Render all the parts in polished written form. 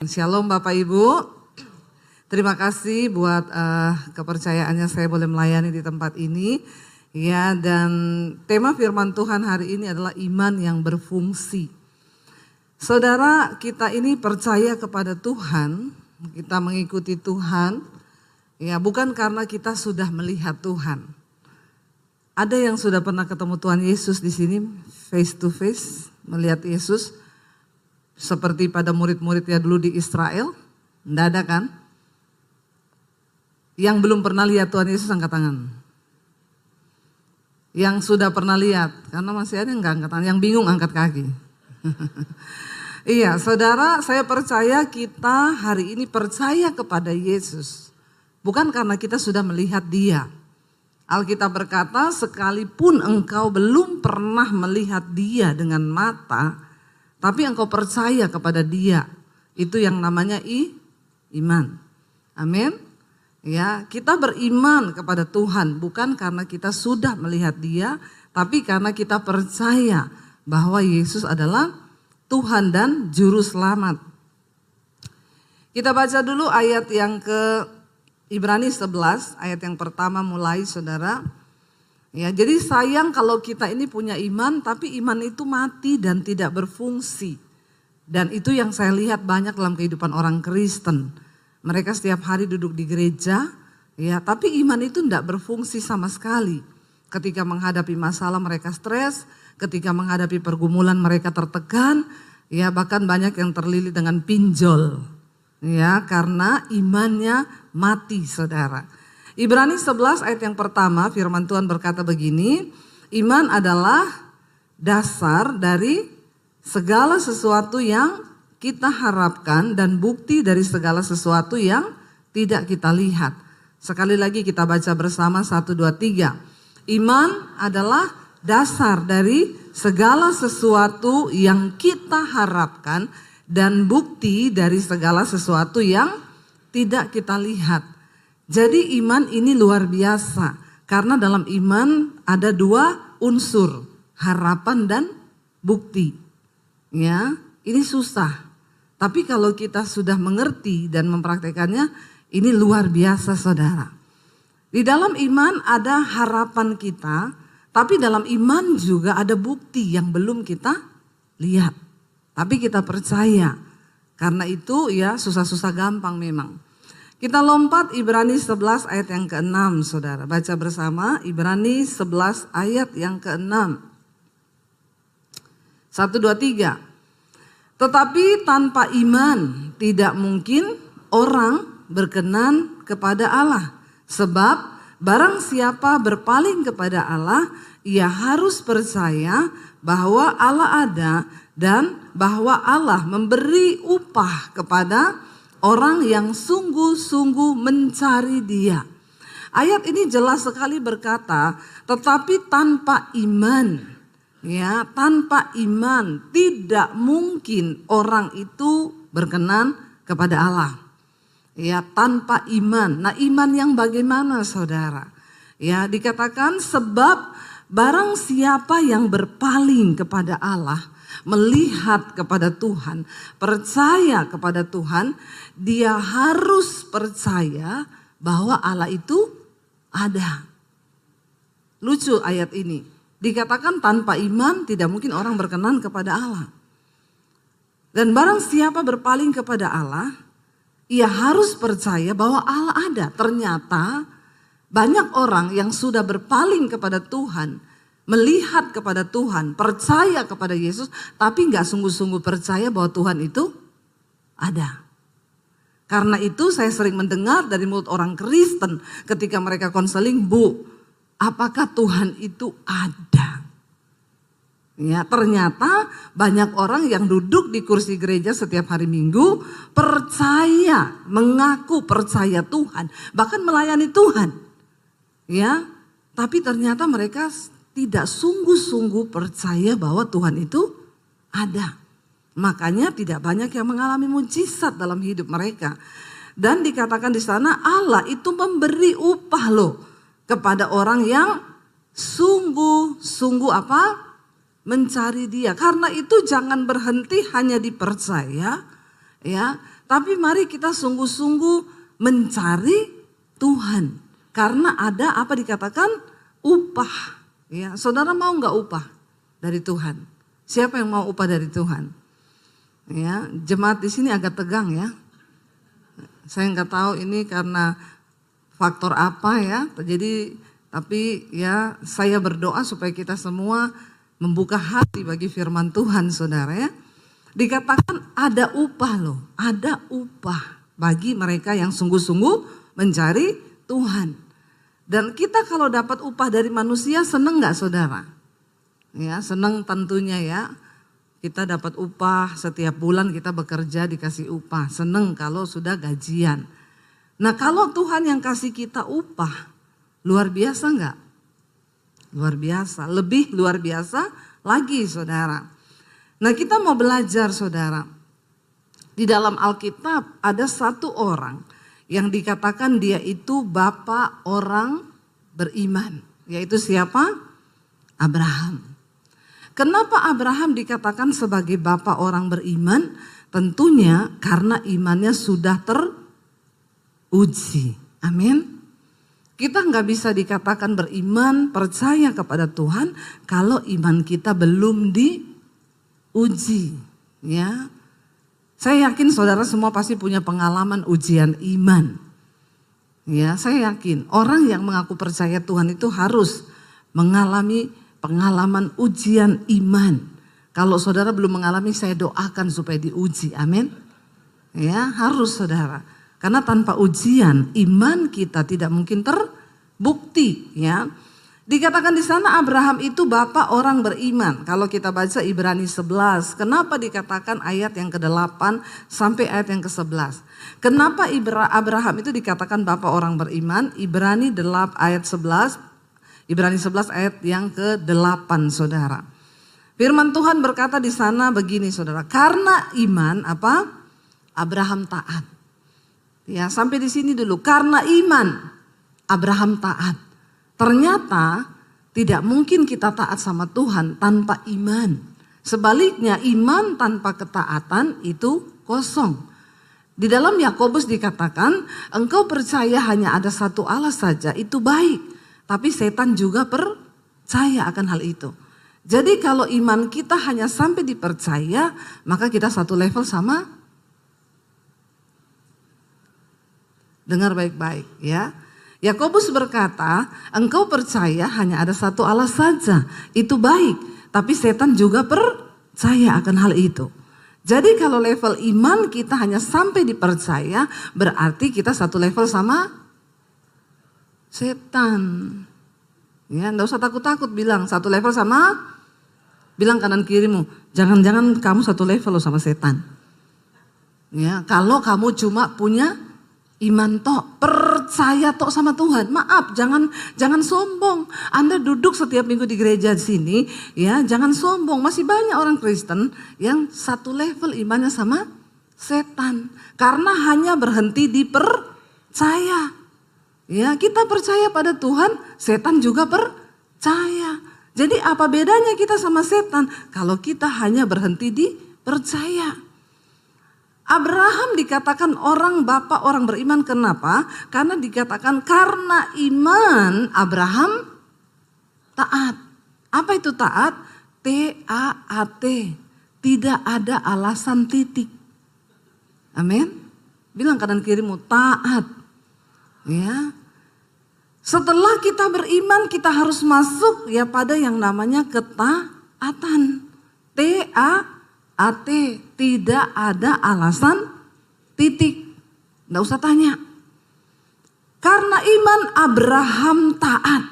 Shalom Bapak Ibu, terima kasih buat kepercayaannya saya boleh melayani di tempat ini. Ya, dan tema firman Tuhan hari ini adalah iman yang berfungsi. Saudara, kita ini percaya kepada Tuhan, kita mengikuti Tuhan, ya bukan karena kita sudah melihat Tuhan. Ada yang sudah pernah ketemu Tuhan Yesus di sini face to face, melihat Yesus? Seperti pada murid-muridnya dulu di Israel, enggak ada kan? Yang belum pernah lihat Tuhan Yesus angkat tangan. Yang sudah pernah lihat, karena masih ada yang enggak angkat tangan, yang bingung angkat kaki. Iya, saudara, saya percaya kita hari ini percaya kepada Yesus. Bukan karena kita sudah melihat Dia. Alkitab berkata, sekalipun engkau belum pernah melihat Dia dengan mata, tapi engkau percaya kepada Dia, itu yang namanya iman. Amin. Ya, kita beriman kepada Tuhan bukan karena kita sudah melihat Dia, tapi karena kita percaya bahwa Yesus adalah Tuhan dan Juru Selamat. Kita baca dulu ayat yang ke Ibrani 11, ayat yang pertama mulai, saudara. Ya, jadi sayang kalau kita ini punya iman tapi iman itu mati dan tidak berfungsi. Dan itu yang saya lihat banyak dalam kehidupan orang Kristen. Mereka setiap hari duduk di gereja, ya, tapi iman itu tidak berfungsi sama sekali. Ketika menghadapi masalah mereka stres, ketika menghadapi pergumulan mereka tertekan, ya bahkan banyak yang terlilit dengan pinjol. Ya, karena imannya mati, saudara. Ibrani 11 ayat yang pertama firman Tuhan berkata begini, iman adalah dasar dari segala sesuatu yang kita harapkan dan bukti dari segala sesuatu yang tidak kita lihat. Sekali lagi kita baca bersama 1, 2, 3. Iman adalah dasar dari segala sesuatu yang kita harapkan dan bukti dari segala sesuatu yang tidak kita lihat. Jadi iman ini luar biasa karena dalam iman ada dua unsur, harapan dan bukti. Ya, ini susah. Tapi kalau kita sudah mengerti dan mempraktekannya, ini luar biasa, saudara. Di dalam iman ada harapan kita, tapi dalam iman juga ada bukti yang belum kita lihat. Tapi kita percaya. Karena itu ya susah-susah gampang memang. Kita lompat Ibrani 11 ayat yang ke-6, saudara. Baca bersama Ibrani 11 ayat yang ke-6. 1, 2, 3. Tetapi tanpa iman tidak mungkin orang berkenan kepada Allah. Sebab barang siapa berpaling kepada Allah, ia harus percaya bahwa Allah ada dan bahwa Allah memberi upah kepada orang yang sungguh-sungguh mencari Dia. Ayat ini jelas sekali berkata, tetapi tanpa iman, ya, tanpa iman tidak mungkin orang itu berkenan kepada Allah. Ya, tanpa iman. Nah, iman yang bagaimana, saudara? Ya, dikatakan sebab barang siapa yang berpaling kepada Allah, melihat kepada Tuhan, percaya kepada Tuhan, dia harus percaya bahwa Allah itu ada. Lucu ayat ini. Dikatakan tanpa iman tidak mungkin orang berkenan kepada Allah. Dan barang siapa berpaling kepada Allah, ia harus percaya bahwa Allah ada. Ternyata banyak orang yang sudah berpaling kepada Tuhan, melihat kepada Tuhan, percaya kepada Yesus, tapi gak sungguh-sungguh percaya bahwa Tuhan itu ada. Karena itu saya sering mendengar dari mulut orang Kristen ketika mereka konseling, Bu, apakah Tuhan itu ada? Ya, ternyata banyak orang yang duduk di kursi gereja setiap hari Minggu, percaya, mengaku percaya Tuhan, bahkan melayani Tuhan. Ya, tapi ternyata mereka tidak sungguh-sungguh percaya bahwa Tuhan itu ada. Makanya tidak banyak yang mengalami mujizat dalam hidup mereka. Dan dikatakan di sana Allah itu memberi upah loh kepada orang yang sungguh-sungguh apa? Mencari Dia. Karena itu jangan berhenti hanya dipercaya, ya, Tapi mari kita sungguh-sungguh mencari Tuhan. Karena ada apa dikatakan upah. Ya, saudara mau nggak upah dari Tuhan? Siapa yang mau upah dari Tuhan? Ya, jemaat di sini agak tegang ya. Saya nggak tahu ini karena faktor apa ya. Jadi tapi ya saya berdoa supaya kita semua membuka hati bagi firman Tuhan, saudara ya. Dikatakan ada upah loh, ada upah bagi mereka yang sungguh-sungguh mencari Tuhan. Dan kita kalau dapat upah dari manusia seneng gak saudara? Ya seneng tentunya ya. Kita dapat upah setiap bulan kita bekerja dikasih upah. Seneng kalau sudah gajian. Nah kalau Tuhan yang kasih kita upah luar biasa gak? Luar biasa, lebih luar biasa lagi saudara. Nah kita mau belajar saudara. Di dalam Alkitab ada satu orang yang dikatakan dia itu bapak orang beriman. Yaitu siapa? Abraham. Kenapa Abraham dikatakan sebagai bapak orang beriman? Tentunya karena imannya sudah teruji. Amin. Kita nggak bisa dikatakan beriman, percaya kepada Tuhan kalau iman kita belum diuji. Ya. Saya yakin saudara semua pasti punya pengalaman ujian iman. Ya, saya yakin orang yang mengaku percaya Tuhan itu harus mengalami pengalaman ujian iman. Kalau saudara belum mengalami, saya doakan supaya diuji. Amin. Ya, harus saudara. Karena tanpa ujian iman kita tidak mungkin terbukti, ya. Dikatakan di sana Abraham itu bapak orang beriman. Kalau kita baca Ibrani 11, kenapa dikatakan ayat yang ke-8 sampai ayat yang ke-11? Kenapa Abraham itu dikatakan bapak orang beriman? Ibrani 8 ayat 11, Ibrani 11 ayat yang ke-8 saudara. Firman Tuhan berkata di sana begini saudara, karena iman apa? Abraham taat. Ya, sampai di sini dulu. Karena iman Abraham taat. Ternyata tidak mungkin kita taat sama Tuhan tanpa iman. Sebaliknya iman tanpa ketaatan itu kosong. Di dalam Yakobus dikatakan engkau percaya hanya ada satu Allah saja itu baik. Tapi setan juga percaya akan hal itu. Jadi kalau iman kita hanya sampai dipercaya maka kita satu level sama. Dengar baik-baik ya. Yakobus berkata, engkau percaya hanya ada satu Allah saja, itu baik. Tapi setan juga percaya akan hal itu. Jadi kalau level iman kita hanya sampai dipercaya, berarti kita satu level sama setan. Ya, enggak usah takut-takut bilang satu level sama, bilang kanan kirimu, jangan-jangan kamu satu level loh sama setan. Ya, kalau kamu cuma punya iman tok, percaya tok sama Tuhan. Maaf, jangan sombong. Anda duduk setiap minggu di gereja sini, ya, jangan sombong. Masih banyak orang Kristen yang satu level imannya sama setan. Karena hanya berhenti di percaya. Ya, kita percaya pada Tuhan, setan juga percaya. Jadi apa bedanya kita sama setan? Kalau kita hanya berhenti di percaya. Abraham dikatakan orang bapak orang beriman, kenapa? Karena dikatakan karena iman Abraham taat. Apa itu taat? T-A-A-T. Tidak ada alasan titik. Amin. Bilang kanan kirimu taat. Ya. Setelah kita beriman kita harus masuk ya pada yang namanya ketaatan. T-A-A-T. Tidak ada alasan titik. Nggak usah tanya. Karena iman Abraham taat.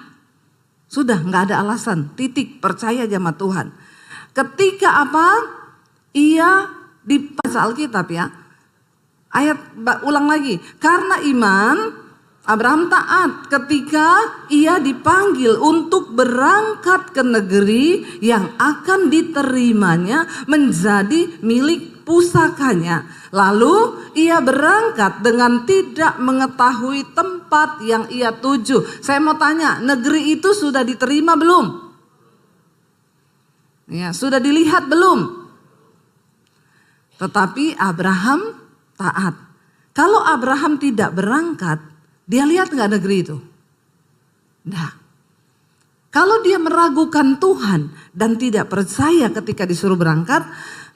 Sudah nggak ada alasan titik, percaya sama Tuhan. Ketika apa? Ia dibaca Alkitab ya. Ayat ulang lagi. Karena iman Abraham taat ketika ia dipanggil untuk berangkat ke negeri yang akan diterimanya menjadi milik pusakanya. Lalu ia berangkat dengan tidak mengetahui tempat yang ia tuju. Saya mau tanya, negeri itu sudah diterima belum? Ya, sudah dilihat belum? Tetapi Abraham taat. Kalau Abraham tidak berangkat, dia lihat nggak negeri itu? Nah, kalau dia meragukan Tuhan dan tidak percaya ketika disuruh berangkat,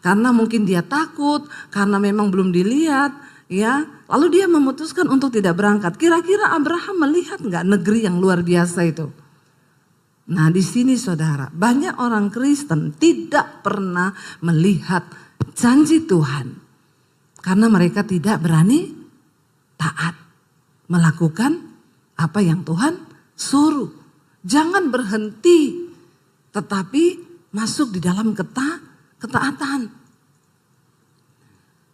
karena mungkin dia takut, karena memang belum dilihat, ya, lalu dia memutuskan untuk tidak berangkat. Kira-kira Abraham melihat nggak negeri yang luar biasa itu? Nah, di sini saudara, banyak orang Kristen tidak pernah melihat janji Tuhan. Karena mereka tidak berani taat. Melakukan apa yang Tuhan suruh. Jangan berhenti. Tetapi masuk di dalam ketaatan.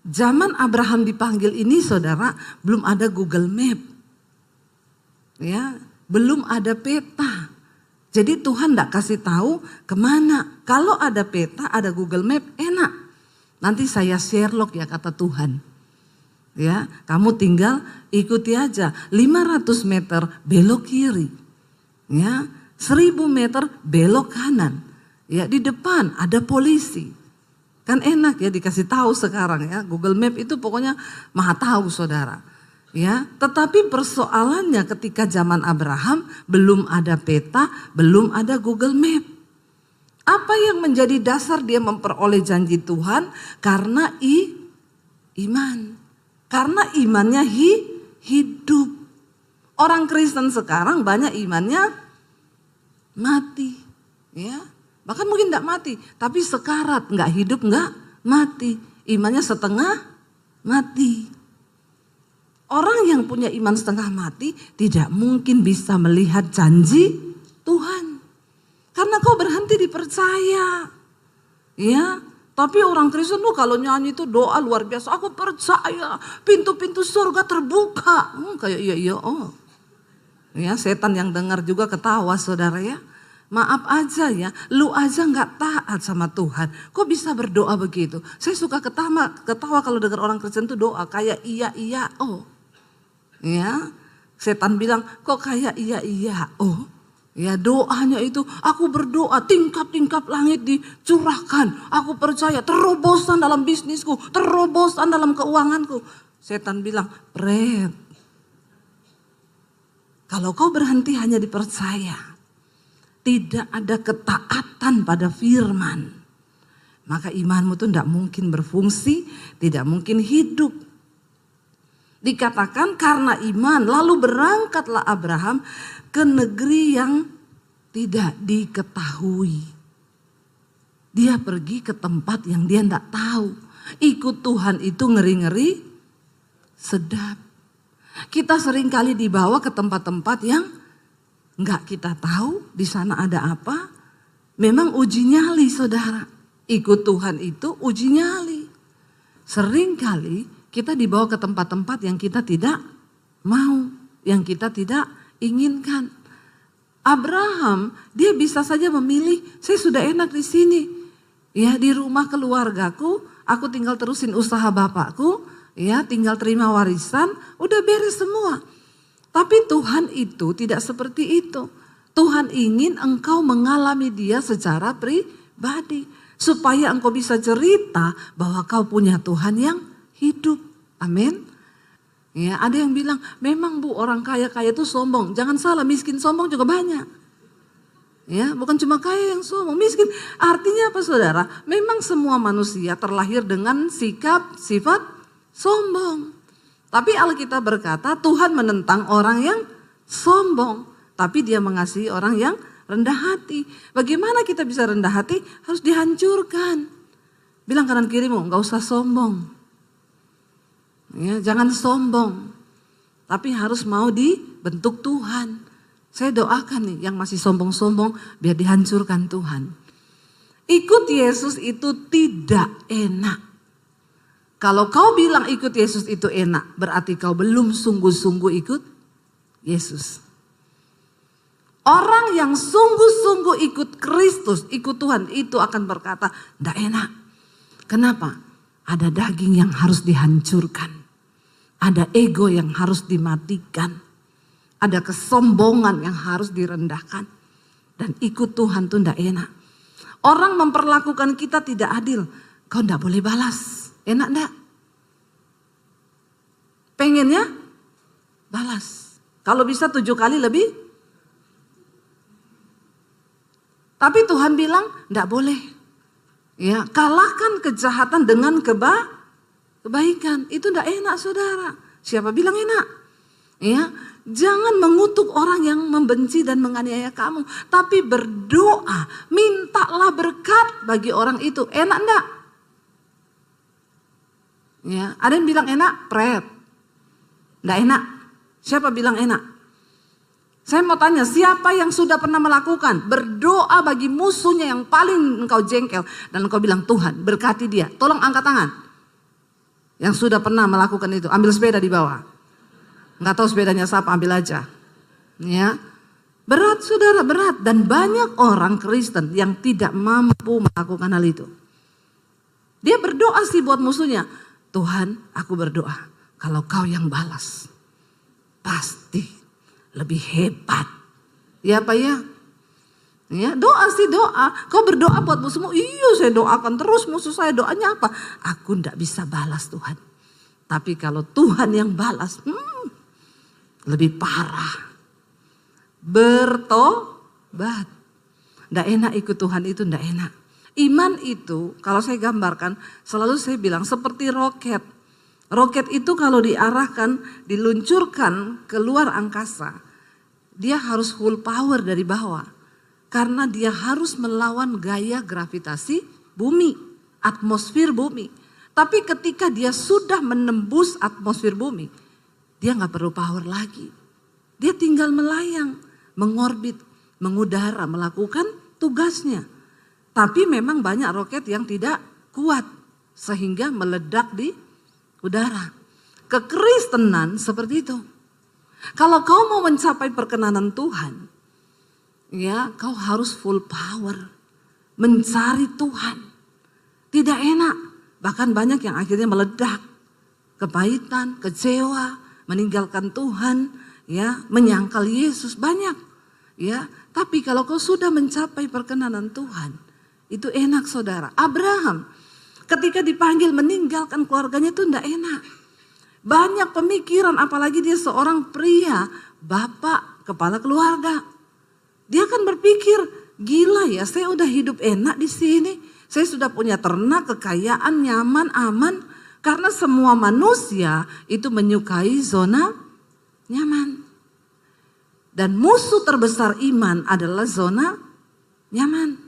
Zaman Abraham dipanggil ini saudara, belum ada Google Map. Ya, belum ada peta. Jadi Tuhan tidak kasih tahu kemana. Kalau ada peta, ada Google Map, enak. Nanti saya Sherlock ya kata Tuhan. Ya, kamu tinggal ikuti aja. 500 meter belok kiri. Ya, 1000 meter belok kanan. Ya, di depan ada polisi. Kan enak ya dikasih tahu sekarang ya. Google Map itu pokoknya maha tahu saudara. Ya, tetapi persoalannya ketika zaman Abraham belum ada peta, belum ada Google Map. Apa yang menjadi dasar dia memperoleh janji Tuhan? Karena iman. Karena imannya hidup. Orang Kristen sekarang banyak imannya mati. Ya, bahkan mungkin tidak mati, tapi sekarat, nggak hidup, nggak mati. Imannya setengah mati. Orang yang punya iman setengah mati tidak mungkin bisa melihat janji Tuhan. Karena kau berhenti dipercaya. Ya, tapi orang Kristen tuh kalau nyanyi itu doa luar biasa. Aku percaya pintu-pintu surga terbuka. Kayak iya oh. Ya, setan yang dengar juga ketawa saudara ya. Maaf aja ya, lu aja nggak taat sama Tuhan. Kok bisa berdoa begitu? Saya suka ketawa kalau dengar orang Kristen tuh doa kayak iya oh. Ya, setan bilang kok kayak iya oh. Ya, doanya itu aku berdoa tingkap-tingkap langit dicurahkan. Aku percaya terobosan dalam bisnisku, terobosan dalam keuanganku. Setan bilang, "Pret, kalau kau berhenti hanya dipercaya, tidak ada ketaatan pada firman, maka imanmu itu tidak mungkin berfungsi, tidak mungkin hidup." Dikatakan karena iman lalu berangkatlah Abraham ke negeri yang tidak diketahui. Dia pergi ke tempat yang dia tidak tahu. Ikut Tuhan itu ngeri-ngeri sedap. Kita seringkali dibawa ke tempat-tempat yang nggak kita tahu di sana ada apa. Memang uji nyali saudara. Ikut Tuhan itu uji nyali. Seringkali kita dibawa ke tempat-tempat yang kita tidak mau, yang kita tidak inginkan. Abraham, dia bisa saja memilih, saya sudah enak di sini. Ya, di rumah keluargaku, aku tinggal terusin usaha bapakku, ya, tinggal terima warisan, udah beres semua. Tapi Tuhan itu tidak seperti itu. Tuhan ingin engkau mengalami dia secara pribadi. Supaya engkau bisa cerita bahwa kau punya Tuhan yang hidup. Amin. Ya, ada yang bilang, memang Bu orang kaya-kaya itu sombong. Jangan salah, miskin sombong juga banyak. Ya, bukan cuma kaya yang sombong, miskin. Artinya apa saudara? Memang semua manusia terlahir dengan sifat sombong. Tapi Alkitab berkata Tuhan menentang orang yang sombong. Tapi dia mengasihi orang yang rendah hati. Bagaimana kita bisa rendah hati? Harus dihancurkan. Bilang kanan kirimu, gak usah sombong. Ya, jangan sombong, tapi harus mau dibentuk Tuhan. Saya doakan nih yang masih sombong-sombong biar dihancurkan Tuhan. Ikut Yesus itu tidak enak. Kalau kau bilang ikut Yesus itu enak, berarti kau belum sungguh-sungguh ikut Yesus. Orang yang sungguh-sungguh ikut Kristus, ikut Tuhan itu akan berkata, tidak enak. Kenapa? Ada daging yang harus dihancurkan. Ada ego yang harus dimatikan. Ada kesombongan yang harus direndahkan. Dan ikut Tuhan itu tidak enak. Orang memperlakukan kita tidak adil. Kau tidak boleh balas. Enak enggak? pengennya balas. Kalau bisa 7 kali lebih. Tapi Tuhan bilang enggak boleh. Ya, kalahkan kejahatan dengan kebaikan. Itu enggak enak saudara. Siapa bilang enak? Ya, jangan mengutuk orang yang membenci dan menganiaya kamu. Tapi berdoa, mintalah berkat bagi orang itu. Enak enggak? Ya, ada yang bilang enak, pret. Enggak enak. Siapa bilang enak? Saya mau tanya, siapa yang sudah pernah melakukan berdoa bagi musuhnya yang paling engkau jengkel dan engkau bilang Tuhan berkati dia. Tolong angkat tangan. Yang sudah pernah melakukan itu, ambil sepeda di bawah. Enggak tahu sepedanya siapa, ambil aja. Ya. Berat saudara, berat. Dan banyak orang Kristen yang tidak mampu melakukan hal itu. Dia berdoa sih buat musuhnya. Tuhan, aku berdoa kalau kau yang balas, pasti lebih hebat. Ya Pak ya? Ya, doa sih doa. Kau berdoa buat musuhmu, iya saya doakan terus musuh saya. Doanya apa? Aku ndak bisa balas Tuhan. Tapi kalau Tuhan yang balas, lebih parah. Bertobat. Ndak enak ikut Tuhan itu, ndak enak. Iman itu kalau saya gambarkan, selalu saya bilang seperti roket. Roket itu kalau diarahkan, diluncurkan keluar angkasa, dia harus full power dari bawah. Karena dia harus melawan gaya gravitasi bumi, atmosfer bumi. Tapi ketika dia sudah menembus atmosfer bumi, dia gak perlu power lagi. Dia tinggal melayang, mengorbit, mengudara, melakukan tugasnya. Tapi memang banyak roket yang tidak kuat, sehingga meledak di udara. Kekristenan seperti itu. Kalau kau mau mencapai perkenanan Tuhan, ya kau harus full power. Mencari Tuhan. Tidak enak. Bahkan banyak yang akhirnya meledak. Kepahitan, kecewa, meninggalkan Tuhan, ya, menyangkal Yesus banyak. Ya, tapi kalau kau sudah mencapai perkenanan Tuhan, itu enak saudara. Abraham ketika dipanggil meninggalkan keluarganya itu tidak enak. Banyak pemikiran, apalagi dia seorang pria, bapak, kepala keluarga. Dia kan berpikir, gila ya saya udah hidup enak di sini. Saya sudah punya ternak, kekayaan, nyaman, aman. Karena semua manusia itu menyukai zona nyaman. Dan musuh terbesar iman adalah zona nyaman.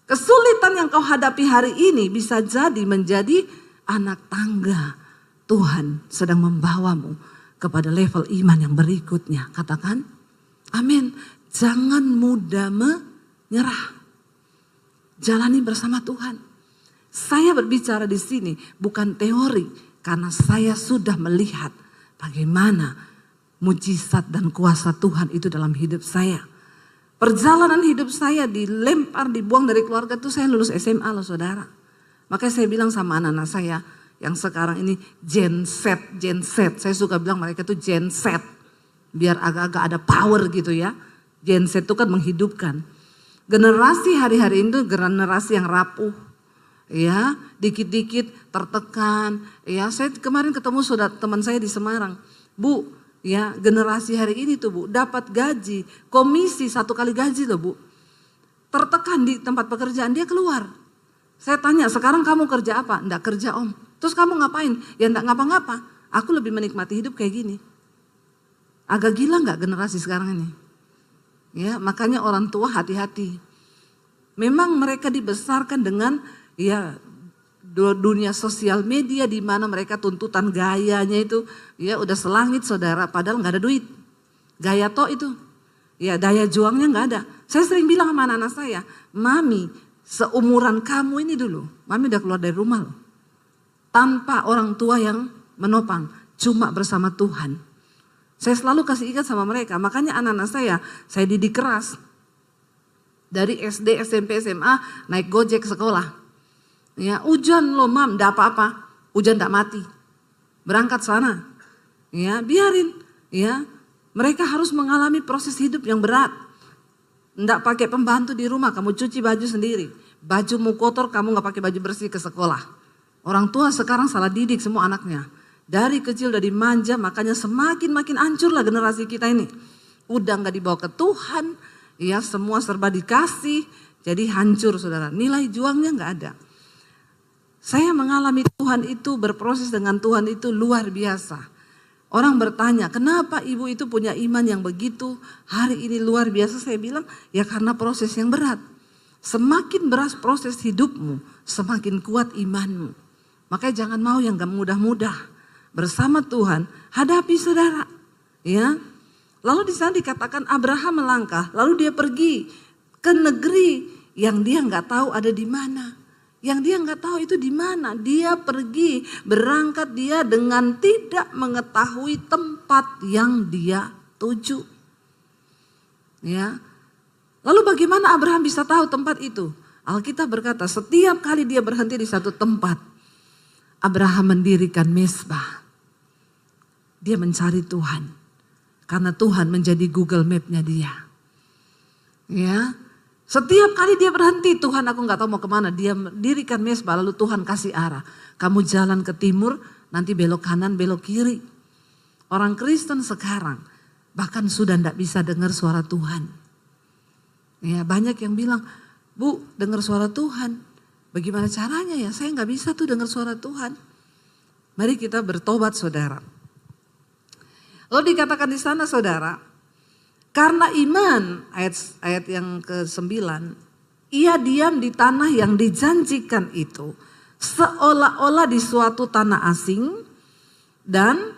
Kesulitan yang kau hadapi hari ini bisa jadi menjadi anak tangga. Tuhan sedang membawamu kepada level iman yang berikutnya. Katakan, amin. Jangan mudah menyerah. Jalani bersama Tuhan. Saya berbicara di sini bukan teori. Karena saya sudah melihat bagaimana mujizat dan kuasa Tuhan itu dalam hidup saya. Perjalanan hidup saya dilempar, dibuang dari keluarga itu saya lulus SMA loh saudara. Makanya saya bilang sama anak-anak saya yang sekarang ini Gen Z. Saya suka bilang mereka itu Gen Z. Biar agak-agak ada power gitu ya. Gen Z itu kan menghidupkan. Generasi hari-hari itu generasi yang rapuh. Ya, dikit-dikit tertekan. Ya, saya kemarin ketemu saudara teman saya di Semarang. Bu, ya generasi hari ini tuh Bu, dapat gaji, komisi 1 kali gaji loh Bu. Tertekan di tempat pekerjaan, dia keluar. Saya tanya, sekarang kamu kerja apa? Enggak kerja Om. Terus kamu ngapain? Ya enggak ngapa-ngapa. Aku lebih menikmati hidup kayak gini. Agak gila enggak generasi sekarang ini? Ya, makanya orang tua hati-hati. Memang mereka dibesarkan dengan ya dunia sosial media di mana mereka tuntutan gayanya itu ya udah selangit saudara, padahal nggak ada duit. Gaya toh itu, ya daya juangnya nggak ada. Saya sering bilang sama anak-anak saya, mami seumuran kamu ini dulu, mami udah keluar dari rumah loh, tanpa orang tua yang menopang, cuma bersama Tuhan. Saya selalu kasih ikat sama mereka, makanya anak-anak saya didik keras. Dari SD, SMP, SMA naik Gojek sekolah. Ya, hujan loh mam, enggak apa-apa. Hujan enggak mati. Berangkat sana. Ya, biarin. Ya, mereka harus mengalami proses hidup yang berat. Enggak pakai pembantu di rumah, kamu cuci baju sendiri. Bajumu kotor, kamu enggak pakai baju bersih ke sekolah. Orang tua sekarang salah didik semua anaknya. Dari kecil udah dimanja, makanya makin hancurlah generasi kita ini. Udah gak dibawa ke Tuhan, ya semua serba dikasih, jadi hancur saudara. Nilai juangnya gak ada. Saya mengalami Tuhan itu, berproses dengan Tuhan itu luar biasa. Orang bertanya, kenapa ibu itu punya iman yang begitu hari ini luar biasa? Saya bilang, ya karena proses yang berat. Semakin berat proses hidupmu, semakin kuat imanmu. Makanya jangan mau yang gak mudah-mudah. Bersama Tuhan, hadapi saudara. Ya. Lalu di sana dikatakan Abraham melangkah, lalu dia pergi ke negeri yang dia nggak tahu ada di mana. Yang dia nggak tahu itu di mana. Dia pergi, berangkat dia dengan tidak mengetahui tempat yang dia tuju. Ya. Lalu bagaimana Abraham bisa tahu tempat itu? Alkitab berkata setiap kali dia berhenti di satu tempat, Abraham mendirikan mezbah. Dia mencari Tuhan. Karena Tuhan menjadi Google Map-nya dia. Ya. Setiap kali dia berhenti, Tuhan aku gak tahu mau kemana. Dia mendirikan mezbah lalu Tuhan kasih arah. Kamu jalan ke timur, nanti belok kanan, belok kiri. Orang Kristen sekarang bahkan sudah gak bisa dengar suara Tuhan. Ya, banyak yang bilang, Bu dengar suara Tuhan. Bagaimana caranya ya? Saya gak bisa tuh dengar suara Tuhan. Mari kita bertobat saudara. Lalu dikatakan di sana saudara, karena iman, ayat yang ke-9, ia diam di tanah yang dijanjikan itu, seolah-olah di suatu tanah asing, dan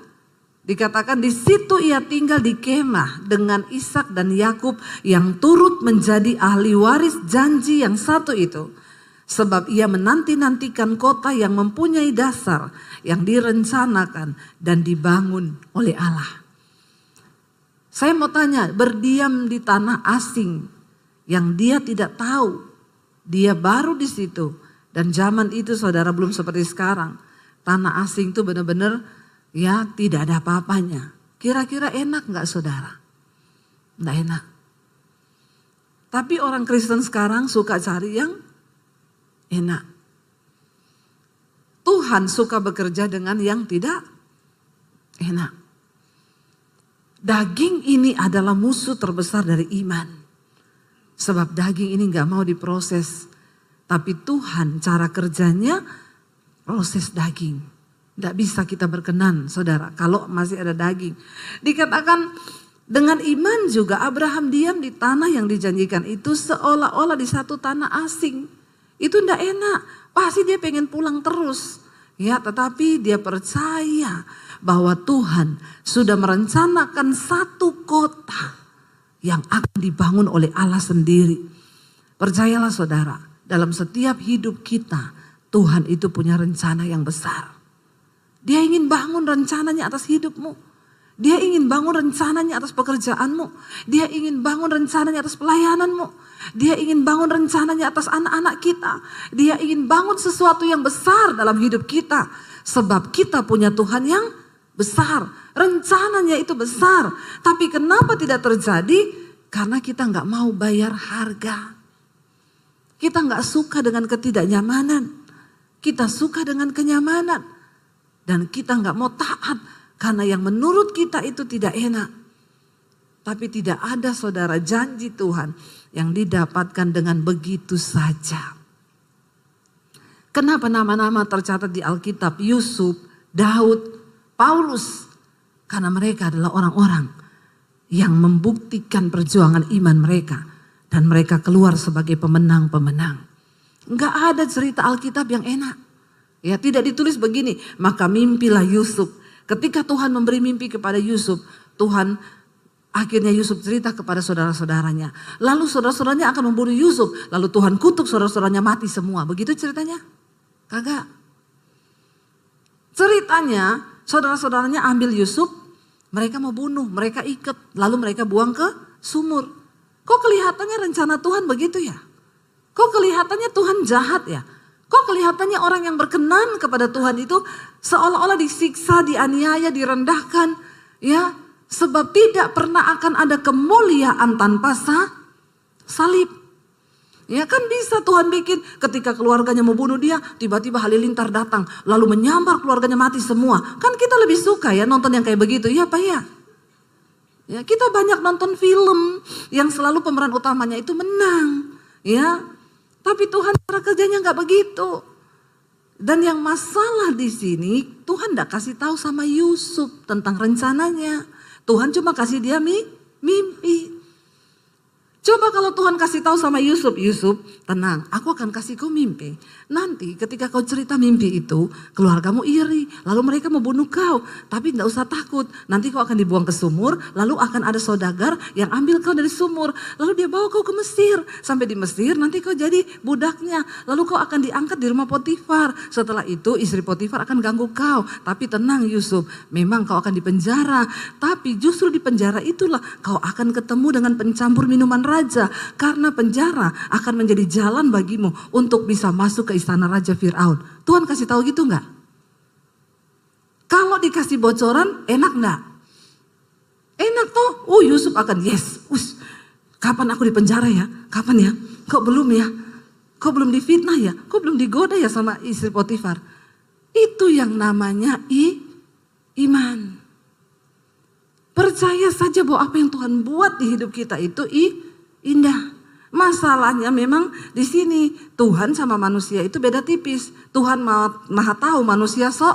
dikatakan di situ ia tinggal di kemah dengan Ishak dan Yakub yang turut menjadi ahli waris janji yang satu itu. Sebab ia menanti-nantikan kota yang mempunyai dasar, yang direncanakan dan dibangun oleh Allah. Saya mau tanya, berdiam di tanah asing yang dia tidak tahu, dia baru di situ. Dan zaman itu saudara belum seperti sekarang. Tanah asing itu benar-benar ya tidak ada apa-apanya. Kira-kira enak gak saudara? Nggak enak. Tapi orang Kristen sekarang suka cari yang enak. Tuhan suka bekerja dengan yang tidak enak. Daging ini adalah musuh terbesar dari iman. Sebab daging ini gak mau diproses. Tapi Tuhan cara kerjanya proses daging. Gak bisa kita berkenan saudara kalau masih ada daging. Dikatakan dengan iman juga Abraham diam di tanah yang dijanjikan itu seolah-olah di satu tanah asing. Itu gak enak. Pasti dia pengen pulang terus. Ya, tetapi dia percaya bahwa Tuhan sudah merencanakan satu kota yang akan dibangun oleh Allah sendiri. Percayalah saudara, dalam setiap hidup kita, Tuhan itu punya rencana yang besar. Dia ingin bangun rencananya atas hidupmu. Dia ingin bangun rencananya atas pekerjaanmu. Dia ingin bangun rencananya atas pelayananmu. Dia ingin bangun rencananya atas anak-anak kita. Dia ingin bangun sesuatu yang besar dalam hidup kita. Sebab kita punya Tuhan yang besar. Rencananya itu besar. Tapi kenapa tidak terjadi? Karena kita gak mau bayar harga. Kita gak suka dengan ketidaknyamanan. Kita suka dengan kenyamanan. Dan kita gak mau taat. Karena yang menurut kita itu tidak enak. Tapi tidak ada saudara janji Tuhan yang didapatkan dengan begitu saja. Kenapa nama-nama tercatat di Alkitab? Yusuf, Daud, Paulus. Karena mereka adalah orang-orang yang membuktikan perjuangan iman mereka. Dan mereka keluar sebagai pemenang-pemenang. Enggak ada cerita Alkitab yang enak. Ya, tidak ditulis begini, maka mimpilah Yusuf. Ketika Tuhan memberi mimpi kepada Yusuf, Tuhan akhirnya Yusuf cerita kepada saudara-saudaranya. Lalu saudara-saudaranya akan membunuh Yusuf. Lalu Tuhan kutuk saudara-saudaranya mati semua. Begitu ceritanya? Kagak. Ceritanya saudara-saudaranya ambil Yusuf, mereka mau bunuh, mereka ikat, lalu mereka buang ke sumur. Kok kelihatannya rencana Tuhan begitu ya? Kok kelihatannya Tuhan jahat ya? Kok kelihatannya orang yang berkenan kepada Tuhan itu seolah-olah disiksa, dianiaya, direndahkan. Ya, sebab tidak pernah akan ada kemuliaan tanpa salib. Ya kan bisa Tuhan bikin ketika keluarganya mau bunuh dia, tiba-tiba halilintar datang, lalu menyambar keluarganya mati semua. Kan kita lebih suka ya nonton yang kayak begitu, ya Pak ya? Ya kita banyak nonton film yang selalu pemeran utamanya itu menang, ya. Tapi Tuhan cara kerjanya nggak begitu. Dan yang masalah di sini Tuhan nggak kasih tahu sama Yusuf tentang rencananya. Tuhan cuma kasih dia mimpi. Coba kalau Tuhan kasih tahu sama Yusuf, Yusuf tenang, aku akan kasih kau mimpi. Nanti ketika kau cerita mimpi itu, keluargamu iri, lalu mereka mau bunuh kau. Tapi tidak usah takut, nanti kau akan dibuang ke sumur, lalu akan ada saudagar yang ambil kau dari sumur. Lalu dia bawa kau ke Mesir, sampai di Mesir nanti kau jadi budaknya. Lalu kau akan diangkat di rumah Potifar. Setelah itu istri Potifar akan ganggu kau. Tapi tenang Yusuf, memang kau akan dipenjara. Tapi justru di penjara itulah kau akan ketemu dengan pencampur minuman raja, karena penjara akan menjadi jalan bagimu untuk bisa masuk ke istana Raja Fir'aun. Tuhan kasih tahu gitu enggak? Kalau dikasih bocoran enak enggak? Enak tuh. Oh Yusuf akan yes. Kapan aku di penjara ya? Kapan ya? Kok belum ya? Kok belum difitnah ya? Kok belum digoda ya sama istri Potifar? Itu yang namanya iman. Percaya saja bahwa apa yang Tuhan buat di hidup kita itu indah. Masalahnya memang di sini Tuhan sama manusia itu beda tipis. Tuhan maha tahu, manusia sok.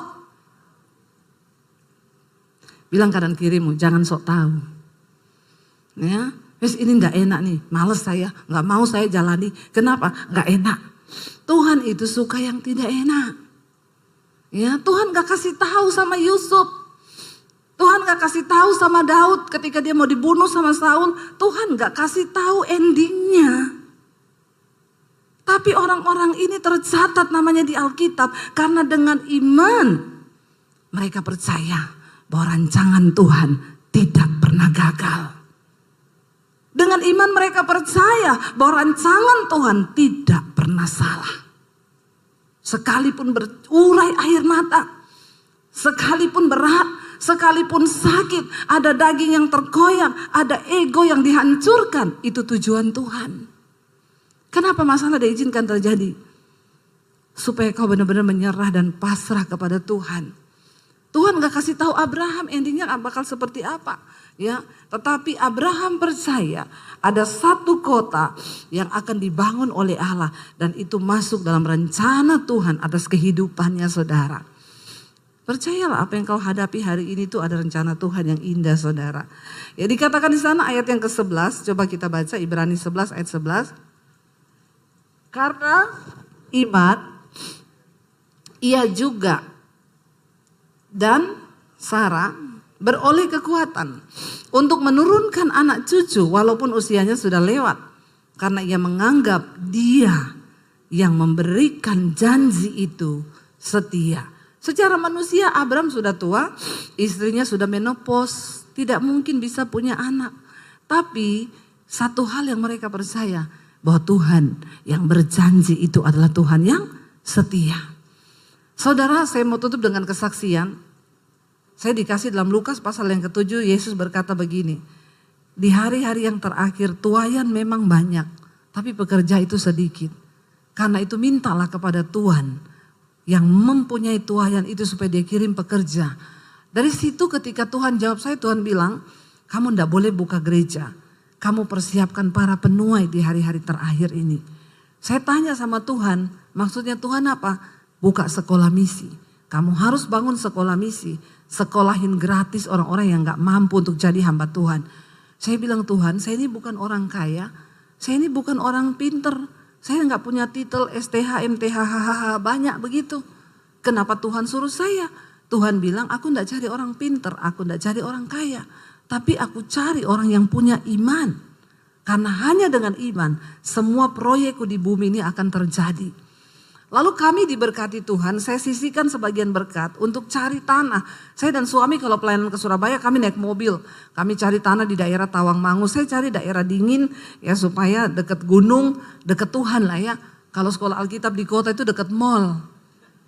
Bilang kanan kirimu, jangan sok tahu. Ya, wes ini nggak enak nih, males saya, nggak mau saya jalani. Kenapa? Nggak enak. Tuhan itu suka yang tidak enak. Ya, Tuhan nggak kasih tahu sama Yusuf. Tuhan gak kasih tahu sama Daud ketika dia mau dibunuh sama Saul. Tuhan gak kasih tahu endingnya. Tapi orang-orang ini tercatat namanya di Alkitab. Karena dengan iman mereka percaya bahwa rancangan Tuhan tidak pernah gagal. Dengan iman mereka percaya bahwa rancangan Tuhan tidak pernah salah. Sekalipun berurai air mata, sekalipun berat, sekalipun sakit, ada daging yang terkoyak, ada ego yang dihancurkan, itu tujuan Tuhan. Kenapa masalah diizinkan terjadi? Supaya kau benar-benar menyerah dan pasrah kepada Tuhan. Tuhan gak kasih tahu Abraham endingnya bakal seperti apa. Ya, tetapi Abraham percaya ada satu kota yang akan dibangun oleh Allah. Dan itu masuk dalam rencana Tuhan atas kehidupannya saudara. Percayalah apa yang kau hadapi hari ini itu ada rencana Tuhan yang indah saudara. Ya dikatakan di sana ayat yang ke-11, coba kita baca Ibrani 11 ayat 11. Karena iman, ia juga dan Sarah beroleh kekuatan untuk menurunkan anak cucu walaupun usianya sudah lewat. Karena ia menganggap dia yang memberikan janji itu setia. Secara manusia Abraham sudah tua, istrinya sudah menopause, tidak mungkin bisa punya anak. Tapi satu hal yang mereka percaya, bahwa Tuhan yang berjanji itu adalah Tuhan yang setia. Saudara, saya mau tutup dengan kesaksian. Saya dikasih dalam Lukas pasal yang ke-7, Yesus berkata begini, di hari-hari yang terakhir tuaian memang banyak, tapi pekerja itu sedikit. Karena itu mintalah kepada Tuhan yang mempunyai tuaian itu supaya dia kirim pekerja. Dari situ ketika Tuhan jawab saya, Tuhan bilang, kamu tidak boleh buka gereja. Kamu persiapkan para penuai di hari-hari terakhir ini. Saya tanya sama Tuhan, maksudnya Tuhan apa? Buka sekolah misi. Kamu harus bangun sekolah misi. Sekolahin gratis orang-orang yang gak mampu untuk jadi hamba Tuhan. Saya bilang Tuhan, saya ini bukan orang kaya. Saya ini bukan orang pinter. Saya nggak punya titel STH, MTH, HHH, banyak begitu. Kenapa Tuhan suruh saya? Tuhan bilang aku nggak cari orang pinter, aku nggak cari orang kaya. Tapi aku cari orang yang punya iman. Karena hanya dengan iman semua proyekku di bumi ini akan terjadi. Lalu kami diberkati Tuhan, saya sisihkan sebagian berkat untuk cari tanah. Saya dan suami kalau pelayanan ke Surabaya kami naik mobil. Kami cari tanah di daerah Tawangmangu, saya cari daerah dingin ya supaya dekat gunung, dekat Tuhan lah ya. Kalau sekolah Alkitab di kota itu dekat mall.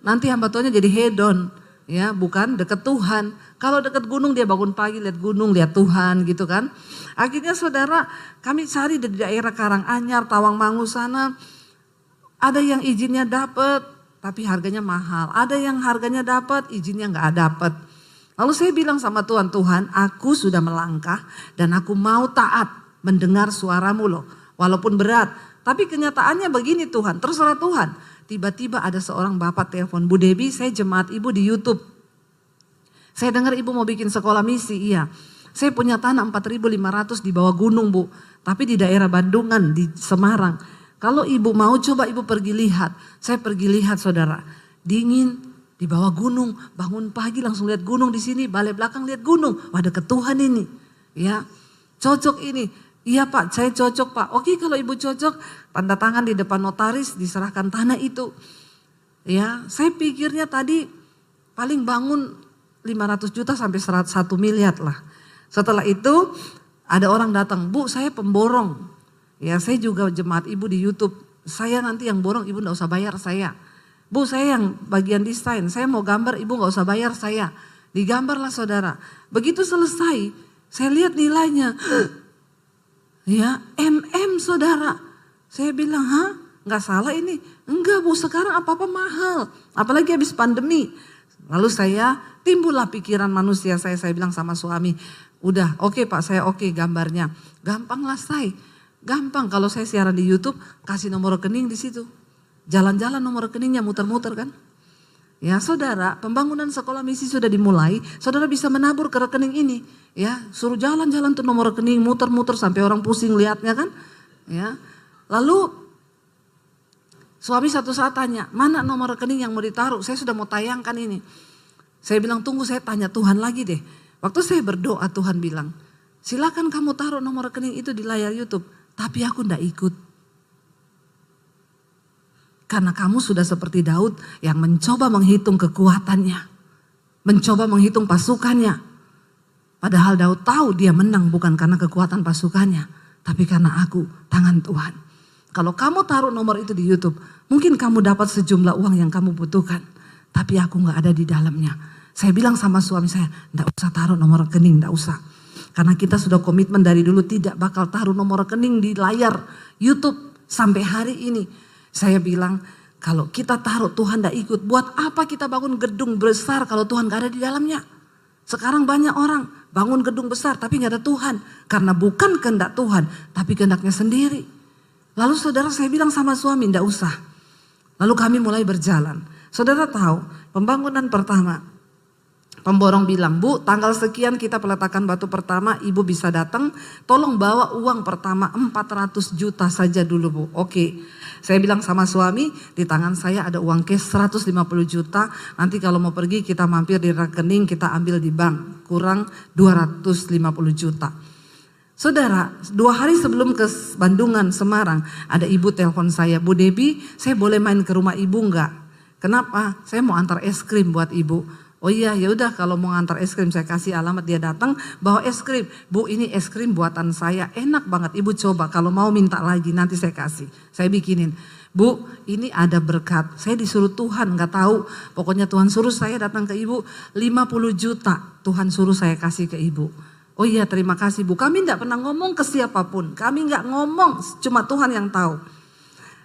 Nanti hamba Tuhannya jadi hedon. Ya, bukan dekat Tuhan. Kalau dekat gunung dia bangun pagi lihat gunung, lihat Tuhan gitu kan. Akhirnya saudara, kami cari di daerah Karanganyar, Tawangmangu sana. Ada yang izinnya dapat tapi harganya mahal. Ada yang harganya dapat, izinnya nggak dapat. Lalu saya bilang sama Tuhan, Tuhan aku sudah melangkah dan aku mau taat mendengar suaramu loh. Walaupun berat. Tapi kenyataannya begini Tuhan, terserah Tuhan. Tiba-tiba ada seorang bapak telepon, Bu Debbie saya jemaat ibu di YouTube. Saya dengar ibu mau bikin sekolah misi, iya. Saya punya tanah 4.500 di bawah gunung Bu. Tapi di daerah Bandungan, di Semarang. Kalau ibu mau coba ibu pergi lihat. Saya pergi lihat saudara, dingin di bawah gunung. Bangun pagi langsung lihat gunung di sini, balik belakang lihat gunung. Wah deket Tuhan ini. Ya, cocok ini. Iya Pak, saya cocok Pak. Oke kalau ibu cocok, tanda tangan di depan notaris, diserahkan tanah itu. Ya, saya pikirnya tadi paling bangun 500 juta sampai 1 miliar lah. Setelah itu ada orang datang, Bu saya pemborong. Ya saya juga jemaat ibu di YouTube. Saya nanti yang borong, ibu gak usah bayar saya. Bu saya yang bagian desain, saya mau gambar, ibu gak usah bayar saya. Digambarlah saudara. Begitu selesai, saya lihat nilainya. Ya, saudara. Saya bilang, hah? Nggak salah ini? Enggak Bu, sekarang apa-apa mahal. Apalagi habis pandemi. Lalu timbullah pikiran manusia saya bilang sama suami. Udah, oke Pak, saya oke gambarnya. Gampang lah gampang kalau saya siaran di YouTube, kasih nomor rekening di situ. Jalan-jalan nomor rekeningnya muter-muter kan. Ya saudara, pembangunan sekolah misi sudah dimulai, saudara bisa menabur ke rekening ini. Ya, suruh jalan-jalan tuh nomor rekening, muter-muter sampai orang pusing lihatnya kan. Ya, lalu suami satu saat tanya, mana nomor rekening yang mau ditaruh? Saya sudah mau tayangkan ini. Saya bilang tunggu saya tanya Tuhan lagi deh. Waktu saya berdoa Tuhan bilang, silakan kamu taruh nomor rekening itu di layar YouTube, tapi aku ndak ikut. Karena kamu sudah seperti Daud yang mencoba menghitung kekuatannya. Mencoba menghitung pasukannya. Padahal Daud tahu dia menang bukan karena kekuatan pasukannya. Tapi karena aku, tangan Tuhan. Kalau kamu taruh nomor itu di YouTube, mungkin kamu dapat sejumlah uang yang kamu butuhkan. Tapi aku gak ada di dalamnya. Saya bilang sama suami saya, gak usah taruh nomor rekening, gak usah. Karena kita sudah komitmen dari dulu tidak bakal taruh nomor rekening di layar YouTube sampai hari ini. Saya bilang kalau kita taruh Tuhan tidak ikut, buat apa kita bangun gedung besar kalau Tuhan gak ada di dalamnya. Sekarang banyak orang bangun gedung besar tapi gak ada Tuhan. Karena bukan kehendak Tuhan tapi kehendaknya sendiri. Lalu saudara saya bilang sama suami tidak usah. Lalu kami mulai berjalan. Saudara tahu pembangunan pertama. Pemborong bilang, Bu tanggal sekian kita peletakan batu pertama, ibu bisa datang, tolong bawa uang pertama 400 juta saja dulu Bu. Oke, saya bilang sama suami, di tangan saya ada uang cash 150 juta, nanti kalau mau pergi kita mampir di rekening, kita ambil di bank, kurang 250 juta. Saudara, 2 hari sebelum ke Bandungan, Semarang, ada ibu telepon saya, Bu Debbie saya boleh main ke rumah ibu enggak? Kenapa? Saya mau antar es krim buat ibu. Oh iya, ya udah kalau mau ngantar es krim saya kasih alamat, dia datang bawa es krim. Bu ini es krim buatan saya, enak banget ibu coba, kalau mau minta lagi nanti saya kasih. Saya bikinin. Bu ini ada berkat, saya disuruh Tuhan gak tahu. Pokoknya Tuhan suruh saya datang ke ibu 50 juta Tuhan suruh saya kasih ke ibu. Oh iya terima kasih Bu, kami gak pernah ngomong ke siapapun, kami gak ngomong, cuma Tuhan yang tahu.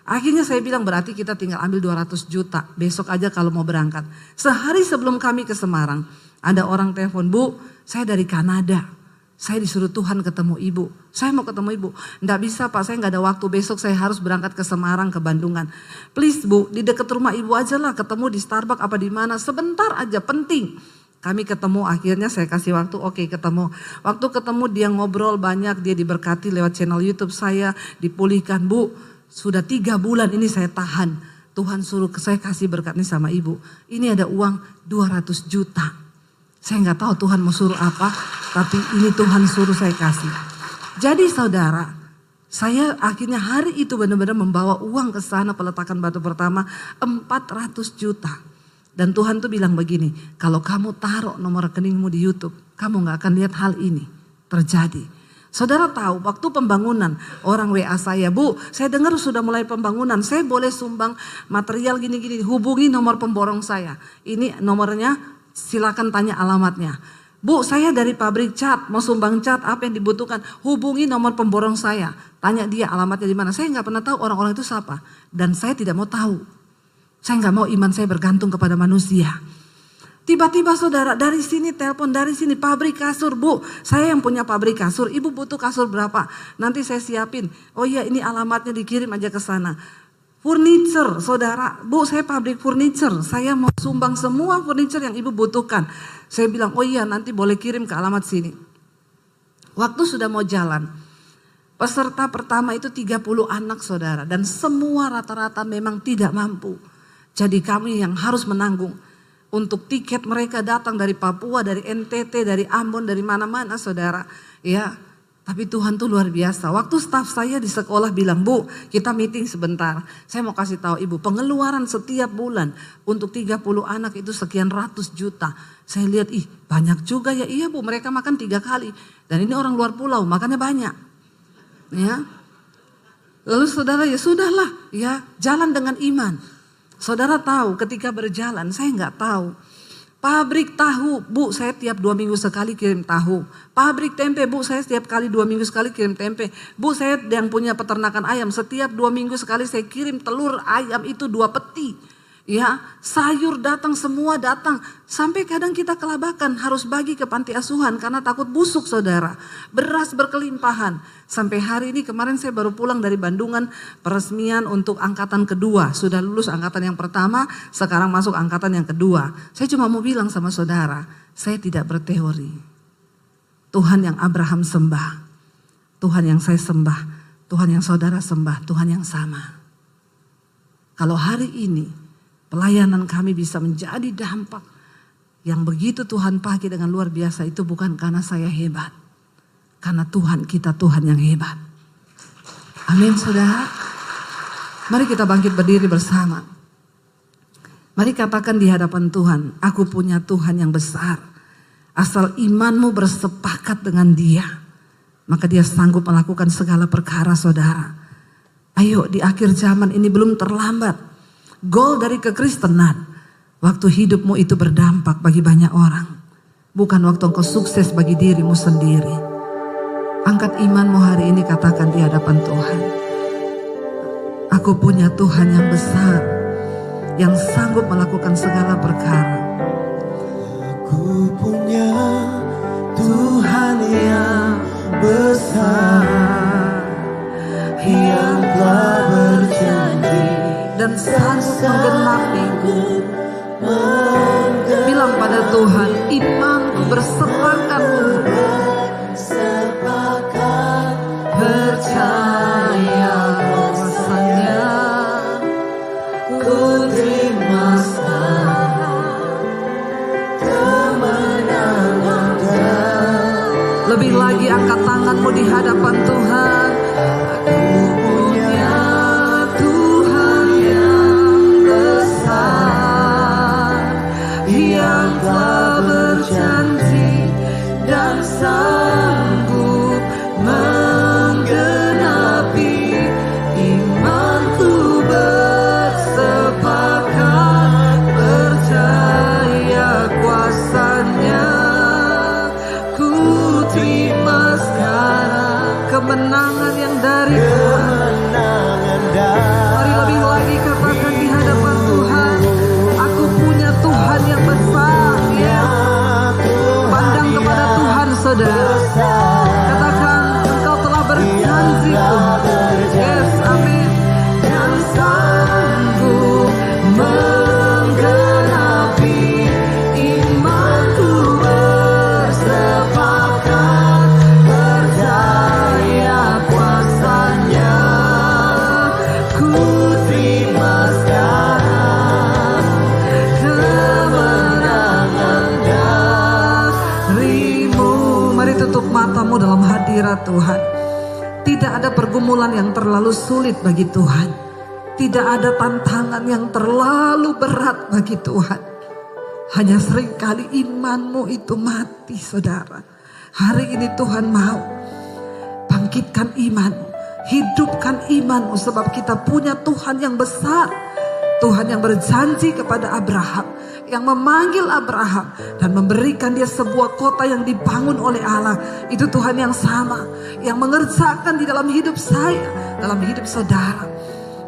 Akhirnya saya bilang berarti kita tinggal ambil 200 juta besok aja kalau mau berangkat. Sehari sebelum kami ke Semarang ada orang telepon, Bu saya dari Kanada. Saya disuruh Tuhan ketemu ibu. Saya mau ketemu ibu. Nggak bisa Pak, saya nggak ada waktu, besok saya harus berangkat ke Semarang, ke Bandungan. Please Bu, di dekat rumah ibu aja lah, ketemu di Starbucks apa di mana, sebentar aja penting. Kami ketemu, akhirnya saya kasih waktu, oke ketemu. Waktu ketemu dia ngobrol banyak, dia diberkati lewat channel YouTube saya, dipulihkan. Bu sudah 3 bulan ini saya tahan. Tuhan suruh saya kasih berkat ini sama ibu. Ini ada uang 200 juta. Saya nggak tahu Tuhan mau suruh apa, tapi ini Tuhan suruh saya kasih. Jadi saudara, saya akhirnya hari itu benar-benar membawa uang ke sana peletakan batu pertama 400 juta. Dan Tuhan tuh bilang begini, kalau kamu taruh nomor rekeningmu di YouTube, kamu nggak akan lihat hal ini terjadi. Saudara tahu waktu pembangunan orang WA saya, Bu saya dengar sudah mulai pembangunan, saya boleh sumbang material gini-gini, hubungi nomor pemborong saya. Ini nomornya silakan tanya alamatnya. Bu, saya dari pabrik cat, mau sumbang cat, apa yang dibutuhkan? Hubungi nomor pemborong saya. Tanya dia alamatnya di mana. Saya nggak pernah tahu orang-orang itu siapa. Dan saya tidak mau tahu. Saya nggak mau iman saya bergantung kepada manusia. Tiba-tiba saudara dari sini telepon, dari sini pabrik kasur. Bu, saya yang punya pabrik kasur. Ibu butuh kasur berapa? Nanti saya siapin. Oh iya, ini alamatnya, dikirim aja ke sana. Furniture, saudara. Bu, saya pabrik furniture. Saya mau sumbang semua furniture yang ibu butuhkan. Saya bilang, oh iya nanti boleh kirim ke alamat sini. Waktu sudah mau jalan. Peserta pertama itu 30 anak saudara. Dan semua rata-rata memang tidak mampu. Jadi kami yang harus menanggung. Untuk tiket mereka datang dari Papua, dari NTT, dari Ambon, dari mana-mana saudara. Ya, tapi Tuhan tuh luar biasa. Waktu staf saya di sekolah bilang, Bu, kita meeting sebentar. Saya mau kasih tahu ibu, pengeluaran setiap bulan untuk 30 anak itu sekian ratus juta. Saya lihat, ih banyak juga ya. Iya Bu, mereka makan 3 kali. Dan ini orang luar pulau, makannya banyak. Ya. Lalu saudara, ya sudahlah, ya jalan dengan iman. Saudara tahu ketika berjalan, saya nggak tahu. Pabrik tahu, Bu, saya tiap 2 minggu sekali kirim tahu. Pabrik tempe, Bu, saya setiap kali 2 minggu sekali kirim tempe. Bu, saya yang punya peternakan ayam, setiap 2 minggu sekali saya kirim telur ayam itu 2 peti. Ya, sayur datang, semua datang. Sampai kadang kita kelabakan harus bagi ke panti asuhan karena takut busuk saudara. Beras berkelimpahan. Sampai hari ini kemarin saya baru pulang dari Bandungan peresmian untuk angkatan kedua. Sudah lulus angkatan yang pertama, sekarang masuk angkatan yang kedua. Saya cuma mau bilang sama saudara, saya tidak berteori. Tuhan yang Abraham sembah, Tuhan yang saya sembah, Tuhan yang saudara sembah, Tuhan yang sama. Kalau hari ini pelayanan kami bisa menjadi dampak yang begitu Tuhan pakai dengan luar biasa, itu bukan karena saya hebat. Karena Tuhan kita Tuhan yang hebat. Amin saudara. Mari kita bangkit berdiri bersama. Mari katakan di hadapan Tuhan, aku punya Tuhan yang besar. Asal imanmu bersepakat dengan Dia, maka Dia sanggup melakukan segala perkara saudara. Ayo, di akhir zaman ini belum terlambat. Goal dari kekristenan, waktu hidupmu itu berdampak bagi banyak orang. Bukan waktu engkau sukses bagi dirimu sendiri. Angkat imanmu hari ini, katakan di hadapan Tuhan. Aku punya Tuhan yang besar, yang sanggup melakukan segala perkara. Aku punya Tuhan yang besar, yang telah berjanji dan sanggup menggenapi. Bilang pada Tuhan, imanku bersepakat, percaya kuasanya, ku terima kemenangan. Lebih lagi angkat tanganmu di hadapan Tuhan. Yang telah berjanji dan sanggup menggenapi, imanku bersepakat, percaya kuasanya, ku terima sekarang kemenangan yang dari Tuhan. Mari lebih lagi katakan di hadapan Tuhan, aku punya Tuhan yang besar, ya. Pandang kepada Tuhan saudara. Katakan, engkau telah berjanji Tuhan. Yes, amin. Dan sanggup menggenapi, imanku bersepakat, percaya kuasanya, ku terima sekarang kemenangan darimu. Mari tutup matamu dalam hadirat Tuhan. Tidak ada pergumulan yang terlalu sulit bagi Tuhan. Tidak ada tantangan yang terlalu berat bagi Tuhan. Hanya seringkali imanmu itu mati saudara. Hari ini Tuhan mau bangkitkan imanmu, hidupkan imanmu, sebab kita punya Tuhan yang besar. Tuhan yang berjanji kepada Abraham, yang memanggil Abraham dan memberikan dia sebuah kota yang dibangun oleh Allah. Itu Tuhan yang sama, yang mengerjakan di dalam hidup saya, dalam hidup saudara.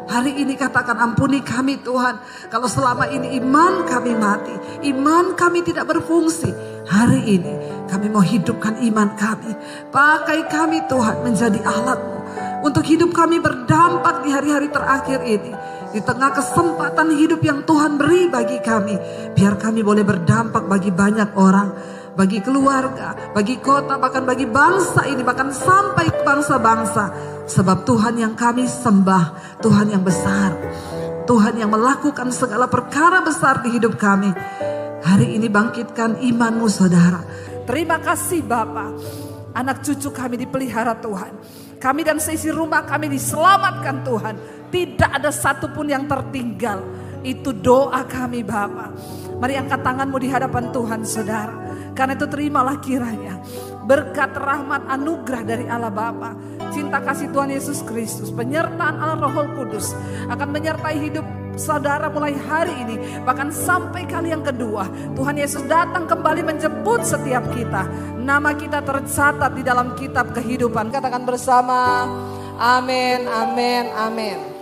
Hari ini katakan, ampuni kami Tuhan, kalau selama ini iman kami mati, iman kami tidak berfungsi. Hari ini kami mau hidupkan iman kami. Pakai kami Tuhan menjadi alat-Mu untuk hidup kami berdampak di hari-hari terakhir ini. Di tengah kesempatan hidup yang Tuhan beri bagi kami, biar kami boleh berdampak bagi banyak orang, bagi keluarga, bagi kota, bahkan bagi bangsa ini, bahkan sampai bangsa-bangsa. Sebab Tuhan yang kami sembah, Tuhan yang besar, Tuhan yang melakukan segala perkara besar di hidup kami. Hari ini bangkitkan iman-Mu saudara. Terima kasih Bapa, anak cucu kami dipelihara Tuhan. Kami dan seisi rumah kami diselamatkan Tuhan. Tidak ada satupun yang tertinggal. Itu doa kami Bapa. Mari angkat tanganmu di hadapan Tuhan saudara. Karena itu terimalah kiranya berkat, rahmat, anugerah dari Allah Bapa, cinta kasih Tuhan Yesus Kristus, penyertaan Allah Roh Kudus akan menyertai hidup saudara mulai hari ini, bahkan sampai kali yang kedua. Tuhan Yesus datang kembali menjemput setiap kita. Nama kita tercatat di dalam kitab kehidupan. Katakan bersama, amin, amin, amin.